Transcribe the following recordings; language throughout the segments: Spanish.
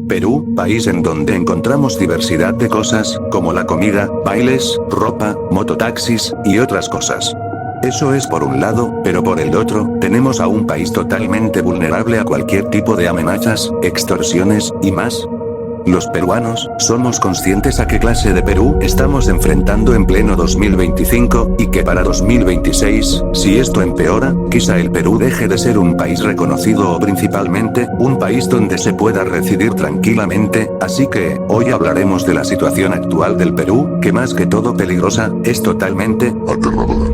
Perú, país en donde encontramos diversidad de cosas, como la comida, bailes, ropa, mototaxis, y otras cosas. Eso es por un lado, pero por el otro, tenemos a un país totalmente vulnerable a cualquier tipo de amenazas, extorsiones, y más. Los peruanos, somos conscientes a qué clase de Perú estamos enfrentando en pleno 2025, y que para 2026, si esto empeora, quizá el Perú deje de ser un país reconocido o principalmente, un país donde se pueda residir tranquilamente, así que, hoy hablaremos de la situación actual del Perú, que más que todo peligrosa, es totalmente aterradora.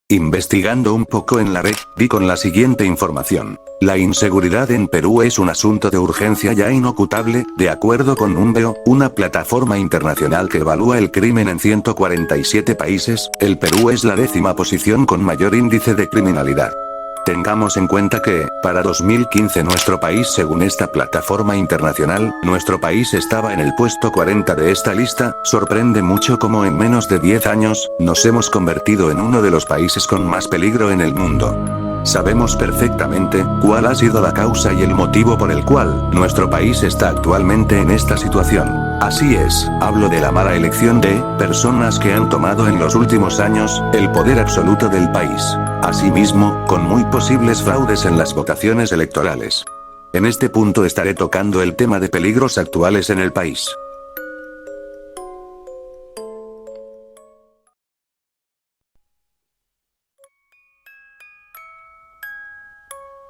Investigando un poco en la red, di con la siguiente información. La inseguridad en Perú es un asunto de urgencia ya inocultable, de acuerdo con Numbeo, una plataforma internacional que evalúa el crimen en 147 países, el Perú es la 10ª posición con mayor índice de criminalidad. Tengamos en cuenta que, para 2015 nuestro país, según esta plataforma internacional, nuestro país estaba en el puesto 40 de esta lista. Sorprende mucho cómo en menos de 10 años, nos hemos convertido en uno de los países con más peligro en el mundo. Sabemos perfectamente cuál ha sido la causa y el motivo por el cual nuestro país está actualmente en esta situación. Así es, hablo de la mala elección de personas que han tomado en los últimos años el poder absoluto del país. Asimismo, con muy posibles fraudes en las votaciones electorales. En este punto estaré tocando el tema de peligros actuales en el país.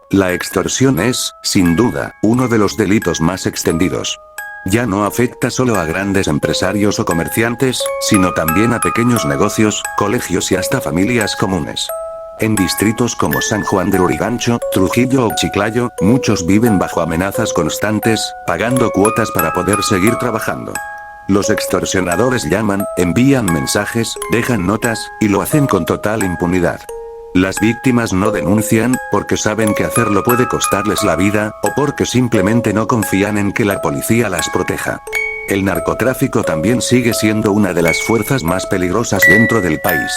La extorsión es, sin duda, uno de los delitos más extendidos. Ya no afecta solo a grandes empresarios o comerciantes, sino también a pequeños negocios, colegios y hasta familias comunes. En distritos como San Juan de Lurigancho, Trujillo o Chiclayo, muchos viven bajo amenazas constantes, pagando cuotas para poder seguir trabajando. Los extorsionadores llaman, envían mensajes, dejan notas, y lo hacen con total impunidad. Las víctimas no denuncian, porque saben que hacerlo puede costarles la vida, o porque simplemente no confían en que la policía las proteja. El narcotráfico también sigue siendo una de las fuerzas más peligrosas dentro del país.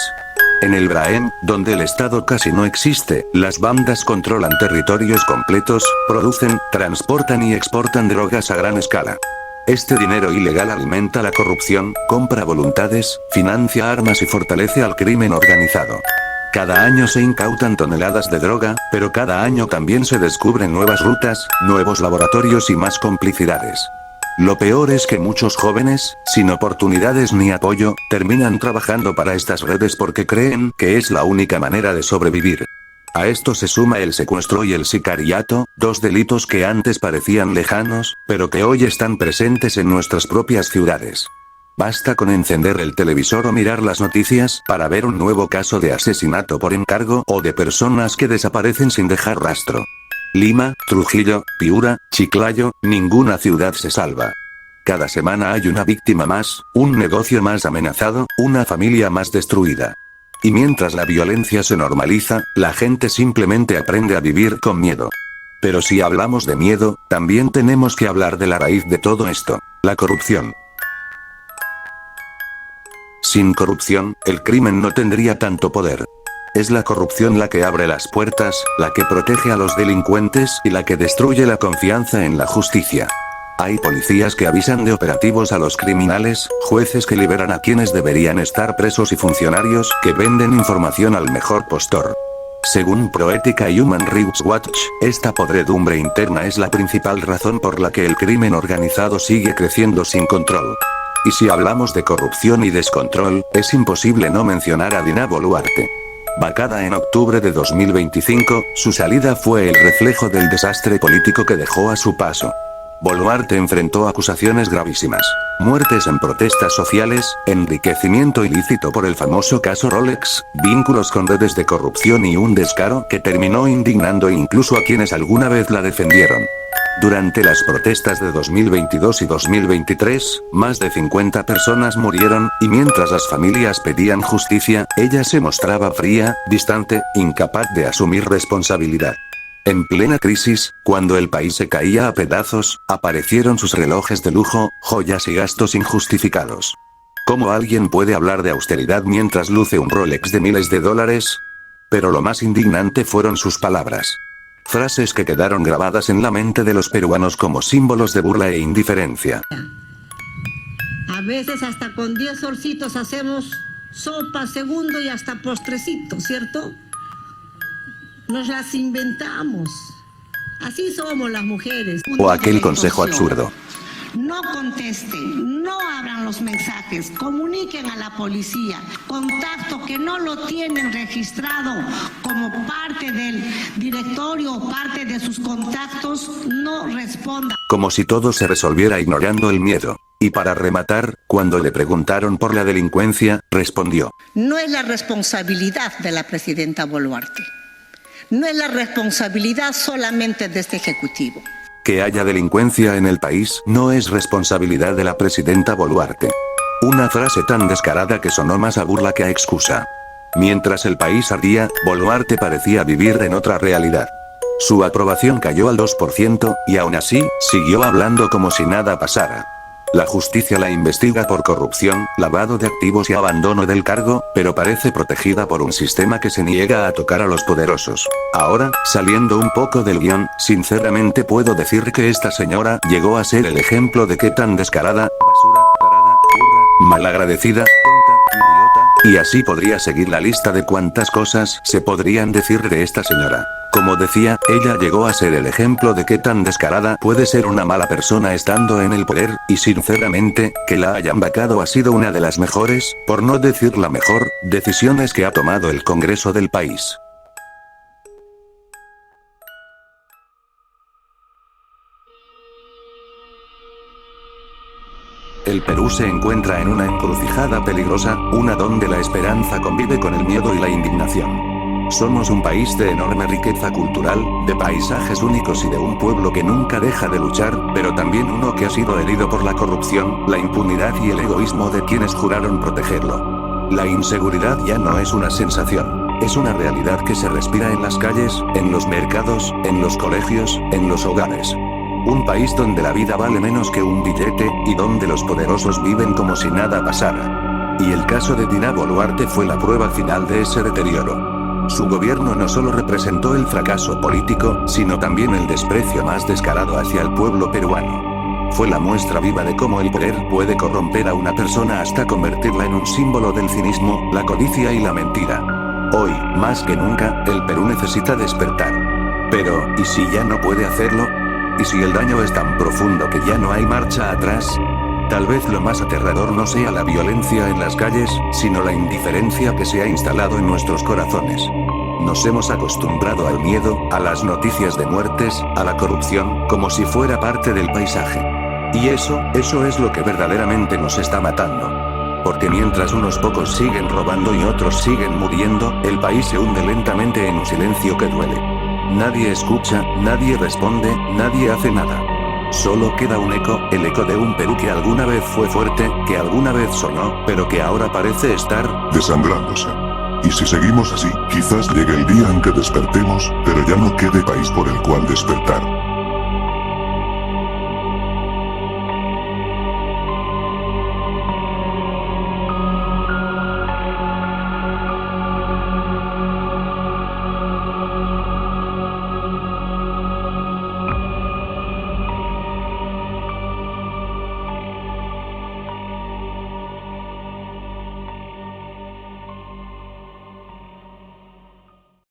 En el Braem, donde el Estado casi no existe, las bandas controlan territorios completos, producen, transportan y exportan drogas a gran escala. Este dinero ilegal alimenta la corrupción, compra voluntades, financia armas y fortalece al crimen organizado. Cada año se incautan toneladas de droga, pero cada año también se descubren nuevas rutas, nuevos laboratorios y más complicidades. Lo peor es que muchos jóvenes, sin oportunidades ni apoyo, terminan trabajando para estas redes porque creen que es la única manera de sobrevivir. A esto se suma el secuestro y el sicariato, dos delitos que antes parecían lejanos, pero que hoy están presentes en nuestras propias ciudades. Basta con encender el televisor o mirar las noticias para ver un nuevo caso de asesinato por encargo o de personas que desaparecen sin dejar rastro. Lima, Trujillo, Piura, Chiclayo, ninguna ciudad se salva. Cada semana hay una víctima más, un negocio más amenazado, una familia más destruida. Y mientras la violencia se normaliza, la gente simplemente aprende a vivir con miedo. Pero si hablamos de miedo, también tenemos que hablar de la raíz de todo esto, la corrupción. Sin corrupción, el crimen no tendría tanto poder. Es la corrupción la que abre las puertas, la que protege a los delincuentes y la que destruye la confianza en la justicia. Hay policías que avisan de operativos a los criminales, jueces que liberan a quienes deberían estar presos y funcionarios que venden información al mejor postor. Según Proética y Human Rights Watch, esta podredumbre interna es la principal razón por la que el crimen organizado sigue creciendo sin control. Y si hablamos de corrupción y descontrol, es imposible no mencionar a Dina Boluarte. Vacada en octubre de 2025, su salida fue el reflejo del desastre político que dejó a su paso. Boluarte enfrentó acusaciones gravísimas. Muertes en protestas sociales, enriquecimiento ilícito por el famoso caso Rolex, vínculos con redes de corrupción y un descaro que terminó indignando incluso a quienes alguna vez la defendieron. Durante las protestas de 2022 y 2023, más de 50 personas murieron, y mientras las familias pedían justicia, ella se mostraba fría, distante, incapaz de asumir responsabilidad. En plena crisis, cuando el país se caía a pedazos, aparecieron sus relojes de lujo, joyas y gastos injustificados. ¿Cómo alguien puede hablar de austeridad mientras luce un Rolex de miles de dólares? Pero lo más indignante fueron sus palabras. Frases que quedaron grabadas en la mente de los peruanos como símbolos de burla e indiferencia. A veces hasta con 10 solcitos hacemos sopa, segundo y hasta postrecito, ¿cierto? Nos las inventamos. Así somos las mujeres. O aquel consejo absurdo. No contesten, no abran los mensajes, comuniquen a la policía. Contacto que no lo tienen registrado como parte del directorio o parte de sus contactos, no responda. Como si todo se resolviera ignorando el miedo. Y para rematar, cuando le preguntaron por la delincuencia, respondió: no es la responsabilidad de la presidenta Boluarte. No es la responsabilidad solamente de este ejecutivo. Que haya delincuencia en el país no es responsabilidad de la presidenta Boluarte. Una frase tan descarada que sonó más a burla que a excusa. Mientras el país ardía, Boluarte parecía vivir en otra realidad. Su aprobación cayó al 2%, y aún así, siguió hablando como si nada pasara. La justicia la investiga por corrupción, lavado de activos y abandono del cargo, pero parece protegida por un sistema que se niega a tocar a los poderosos. Ahora, saliendo un poco del guión, sinceramente puedo decir que esta señora llegó a ser el ejemplo de qué tan descarada, basura, tarada, burra, malagradecida, tonta, idiota, y así podría seguir la lista de cuántas cosas se podrían decir de esta señora. Como decía, ella llegó a ser el ejemplo de qué tan descarada puede ser una mala persona estando en el poder, y sinceramente, que la hayan vacado ha sido una de las mejores, por no decir la mejor, decisiones que ha tomado el Congreso del país. El Perú se encuentra en una encrucijada peligrosa, una donde la esperanza convive con el miedo y la indignación. Somos un país de enorme riqueza cultural, de paisajes únicos y de un pueblo que nunca deja de luchar, pero también uno que ha sido herido por la corrupción, la impunidad y el egoísmo de quienes juraron protegerlo. La inseguridad ya no es una sensación, es una realidad que se respira en las calles, en los mercados, en los colegios, en los hogares. Un país donde la vida vale menos que un billete, y donde los poderosos viven como si nada pasara. Y el caso de Dina Boluarte fue la prueba final de ese deterioro. Su gobierno no solo representó el fracaso político, sino también el desprecio más descarado hacia el pueblo peruano. Fue la muestra viva de cómo el poder puede corromper a una persona hasta convertirla en un símbolo del cinismo, la codicia y la mentira. Hoy, más que nunca, el Perú necesita despertar. Pero, ¿y si ya no puede hacerlo? ¿Y si el daño es tan profundo que ya no hay marcha atrás? Tal vez lo más aterrador no sea la violencia en las calles, sino la indiferencia que se ha instalado en nuestros corazones. Nos hemos acostumbrado al miedo, a las noticias de muertes, a la corrupción, como si fuera parte del paisaje. Y eso es lo que verdaderamente nos está matando. Porque mientras unos pocos siguen robando y otros siguen muriendo, el país se hunde lentamente en un silencio que duele. Nadie escucha, nadie responde, nadie hace nada. Solo queda un eco, el eco de un Perú que alguna vez fue fuerte, que alguna vez sonó, pero que ahora parece estar desangrándose. Y si seguimos así, quizás llegue el día en que despertemos, pero ya no quede país por el cual despertar.